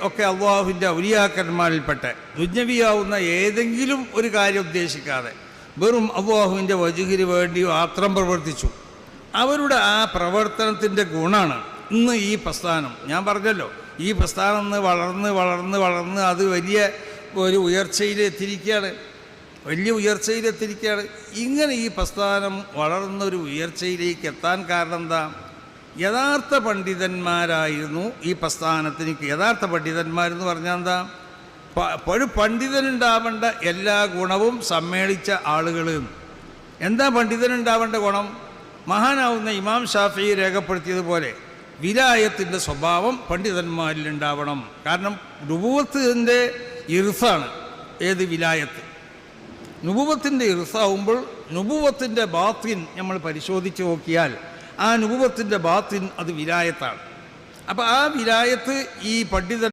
ഒക്കെ അള്ളാഹുവിൻ്റെ ഔലിയാക്കന്മാരിൽപ്പെട്ട ദുന്യവിയാവുന്ന ഏതെങ്കിലും ഒരു കാര്യം ഉദ്ദേശിക്കാതെ വെറും അള്ളാഹുവിൻ്റെ വജുഹിന് വേണ്ടി മാത്രം പ്രവർത്തിച്ചു. അവരുടെ ആ പ്രവർത്തനത്തിൻ്റെ ഗുണമാണ് ഇന്ന് ഈ പ്രസ്ഥാനം. ഞാൻ പറഞ്ഞല്ലോ, ഈ പ്രസ്ഥാനം ഇന്ന് വളർന്ന് വളർന്ന് വളർന്ന് അത് വലിയ ഒരു ഉയർച്ചയിലെത്തിയിരിക്കുകയാണ്, വലിയ ഉയർച്ചയിലെത്തിയിരിക്കുകയാണ്. ഇങ്ങനെ ഈ പ്രസ്ഥാനം വളർന്നൊരു ഉയർച്ചയിലേക്ക് എത്താൻ കാരണം എന്താ? യഥാർത്ഥ പണ്ഡിതന്മാരായിരുന്നു ഈ പ്രസ്ഥാനത്തിന്. യഥാർത്ഥ പണ്ഡിതന്മാരെന്ന് പറഞ്ഞാൽ എന്താ? ഒരു പണ്ഡിതനുണ്ടാവേണ്ട എല്ലാ ഗുണവും സമ്മേളിച്ച ആളുകൾ. എന്താ പണ്ഡിതനുണ്ടാവേണ്ട ഗുണം? മഹാനാവുന്ന ഇമാം ഷാഫി രേഖപ്പെടുത്തിയതുപോലെ വിലായത്തിൻ്റെ സ്വഭാവം പണ്ഡിതന്മാരിലുണ്ടാവണം. കാരണം നുബുവത്തിൻ്റെ ഇർസാണ് ഏത് വിലായത്ത്. നുബുവത്തിൻ്റെ ഇർസാവുമ്പോൾ നുബുവത്തിൻ്റെ ബാത്തിൻ നമ്മൾ പരിശോധിച്ച് നോക്കിയാൽ ആ നുബുവത്തിൻ്റെ ബാത്തിൻ അത് വിലായത്താണ്. അപ്പോൾ ആ വിലായത്ത് ഈ പണ്ഡിതൻ